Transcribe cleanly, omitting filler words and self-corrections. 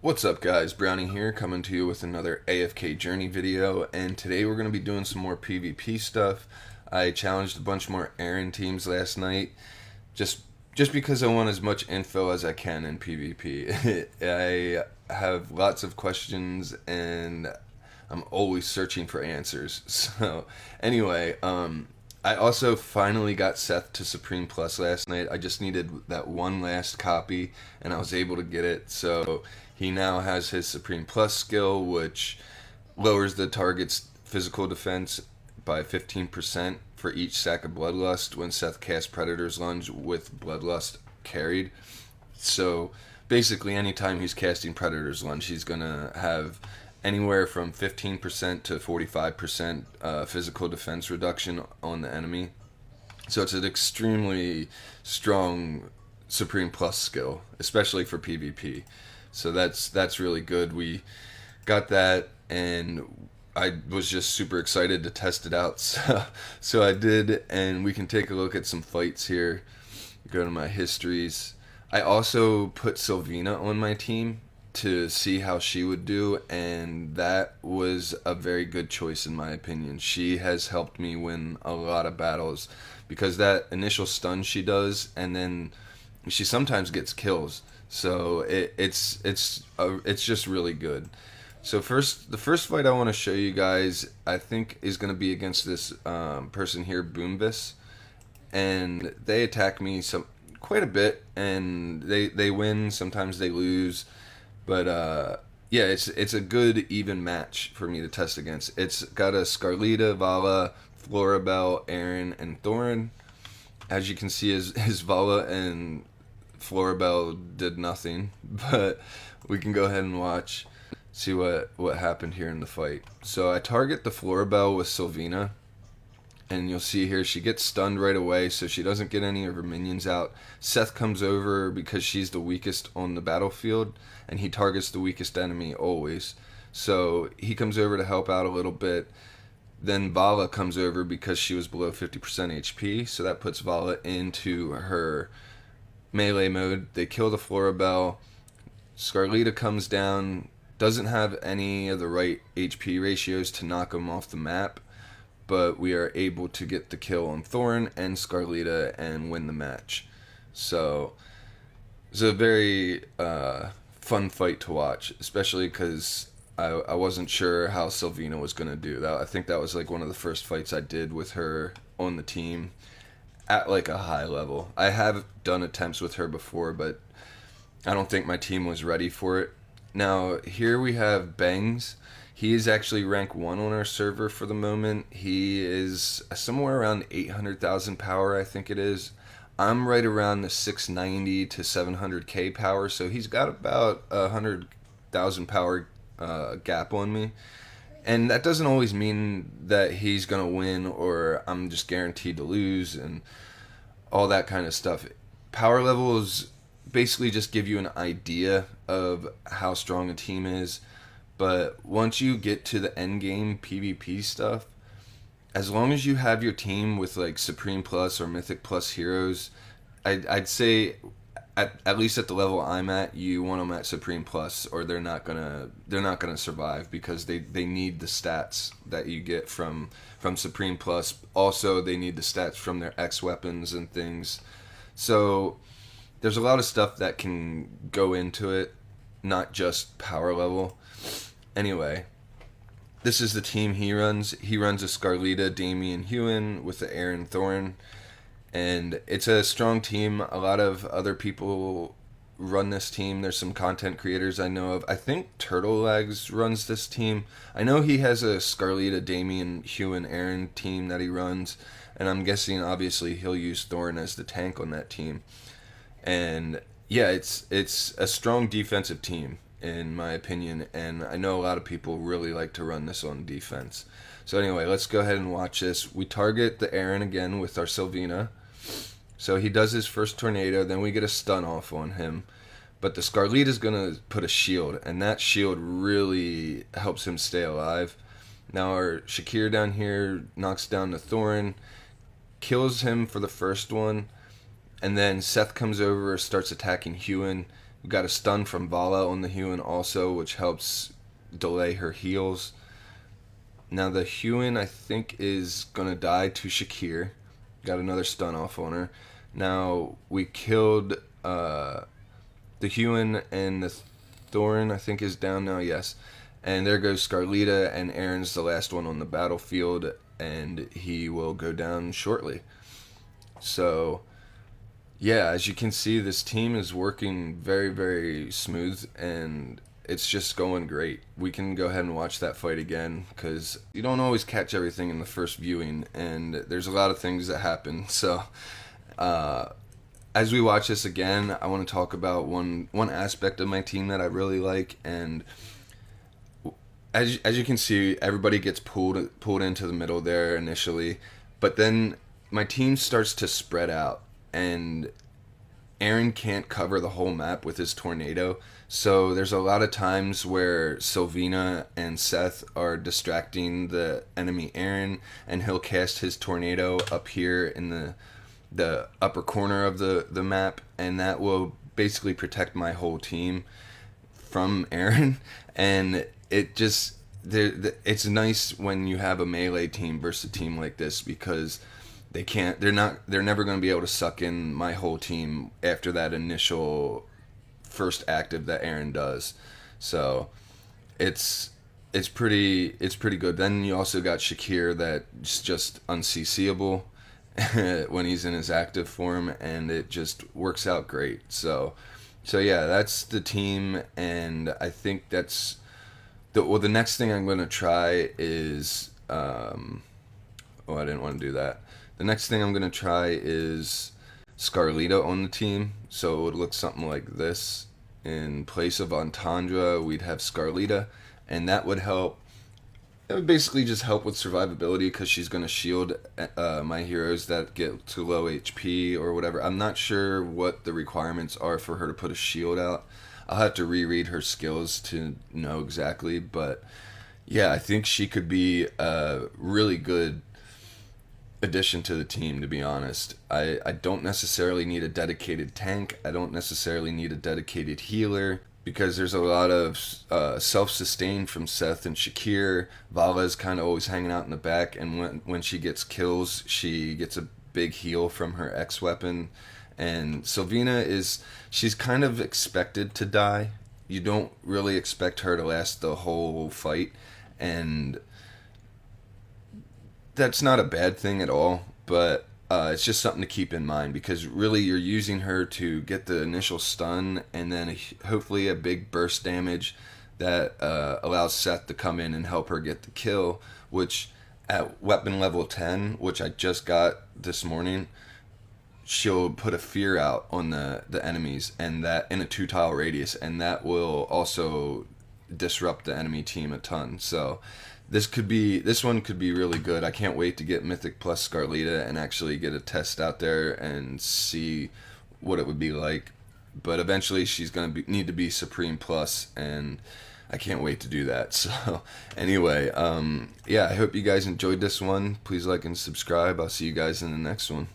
What's up guys, Brownie here, coming to you with another AFKJourney video, and today we're going to be doing some more PvP stuff. I challenged a bunch more AFKJourney teams last night, just because I want as much info as I can in PvP. I have lots of questions and I'm always searching for answers. So anyway, I also finally got Seth to Supreme Plus last night. I just needed that one last copy, and I was able to get it. So he now has his Supreme Plus skill, which lowers the target's physical defense by 15% for each sack of Bloodlust when Seth casts Predator's Lunge with Bloodlust carried. So basically, anytime he's casting Predator's Lunge, he's going to have anywhere from 15% to 45% physical defense reduction on the enemy. So it's an extremely strong Supreme Plus skill, especially for PvP. So that's really good. We got that, and I was just super excited to test it out. So I did, and we can take a look at some fights here. Go to my histories. I also put SILVINA on my team to see how she would do, and that was a very good choice in my opinion. She has helped me win a lot of battles because that initial stun she does, and then she sometimes gets kills. So it's just really good. So the first fight I want to show you guys, I think, is going to be against this person here, Boomas, and they attack me quite a bit, and they win. Sometimes they lose. But yeah, it's a good even match for me to test against. It's got a SCARLITA, Vala, Florabelle, Aaron, and Thorin. As you can see, his Vala and Florabelle did nothing, but we can go ahead and see what happened here in the fight. So I target the Florabelle with SILVINA, and you'll see here she gets stunned right away, so she doesn't get any of her minions out. Seth comes over because she's the weakest on the battlefield, and he targets the weakest enemy always. So he comes over to help out a little bit. Then Vala comes over because she was below 50% HP, so that puts Vala into her melee mode. They kill the Florabelle. SCARLITA comes down, doesn't have any of the right HP ratios to knock him off the map, but we are able to get the kill on Thorin and SCARLITA and win the match. So it's a very fun fight to watch, especially because I wasn't sure how SILVINA was going to do. I think that was like one of the first fights I did with her on the team at like a high level. I have done attempts with her before, but I don't think my team was ready for it. Now here we have Bangs. He is actually rank 1 on our server for the moment. He is somewhere around 800,000 power, I think it is. I'm right around the 690 to 700k power, so he's got about 100,000 power gap on me. And that doesn't always mean that he's going to win or I'm just guaranteed to lose and all that kind of stuff. Power levels basically just give you an idea of how strong a team is. But once you get to the end game PvP stuff, as long as you have your team with like Supreme Plus or Mythic Plus heroes, I'd say at least at the level I'm at, you want them at Supreme Plus, or they're not gonna survive because they need the stats that you get from Supreme Plus. Also, they need the stats from their X weapons and things. So there's a lot of stuff that can go into it, not just power level. Anyway, this is the team he runs. He runs a SCARLITA, Damian Hewen with the Aaron Thorin. And it's a strong team. A lot of other people run this team. There's some content creators I know of. I think Turtle Legs runs this team. I know he has a SCARLITA, Damian Hewen, Aaron team that he runs. And I'm guessing, obviously, he'll use Thorin as the tank on that team. And yeah, it's a strong defensive team, in my opinion, and I know a lot of people really like to run this on defense. So anyway, let's go ahead and watch this. We target the Aaron again with our SILVINA. So he does his first tornado, then we get a stun off on him. But the SCARLITA is going to put a shield, and that shield really helps him stay alive. Now our Shakir down here knocks down the Thorin, kills him for the first one, and then Seth comes over, starts attacking Hewen, We got a stun from Vala on the Huon also, which helps delay her heals. Now the Huon, I think, is going to die to Shakir. Got another stun off on her. Now we killed the Huon, and the Thorin, I think, is down now, yes. And there goes SCARLITA, and Aaron's the last one on the battlefield, and he will go down shortly. So, yeah, as you can see, this team is working very, very smooth, and it's just going great. We can go ahead and watch that fight again, because you don't always catch everything in the first viewing, and there's a lot of things that happen. So, as we watch this again, I want to talk about one aspect of my team that I really like, and as you can see, everybody gets pulled into the middle there initially, but then my team starts to spread out, and Aaron can't cover the whole map with his tornado, so there's a lot of times where SILVINA and Seth are distracting the enemy Aaron, and he'll cast his tornado up here in the upper corner of the map, and that will basically protect my whole team from Aaron. And it's nice when you have a melee team versus a team like this, because they're never going to be able to suck in my whole team after that initial first active that Aaron does. So it's pretty good. Then you also got Shakir that's just unCCable when he's in his active form, and it just works out great. So yeah, that's the team, and I think that's the next thing I'm going to try is I didn't want to do that. The next thing I'm going to try is SCARLITA on the team, so it would look something like this. In place of Entendre, we'd have SCARLITA, and that would help. It would basically just help with survivability, because she's going to shield my heroes that get to low HP or whatever. I'm not sure what the requirements are for her to put a shield out. I'll have to reread her skills to know exactly, but yeah, I think she could be a really good addition to the team, to be honest. I don't necessarily need a dedicated tank. I don't necessarily need a dedicated healer, because there's a lot of self-sustain from Seth and Shakir. Vala's kind of always hanging out in the back, and when she gets kills, she gets a big heal from her X weapon. And SILVINA she's kind of expected to die. You don't really expect her to last the whole fight, and that's not a bad thing at all, but it's just something to keep in mind, because really you're using her to get the initial stun, and then hopefully a big burst damage that allows Seth to come in and help her get the kill, which at weapon level 10, which I just got this morning, she'll put a fear out on the enemies, and that in a 2-tile radius, and that will also disrupt the enemy team a ton. So this one could be really good. I can't wait to get Mythic plus SCARLITA and actually get a test out there and see what it would be like. But eventually she's going to need to be Supreme plus, and I can't wait to do that. So anyway, yeah, I hope you guys enjoyed this one. Please like and subscribe. I'll see you guys in the next one.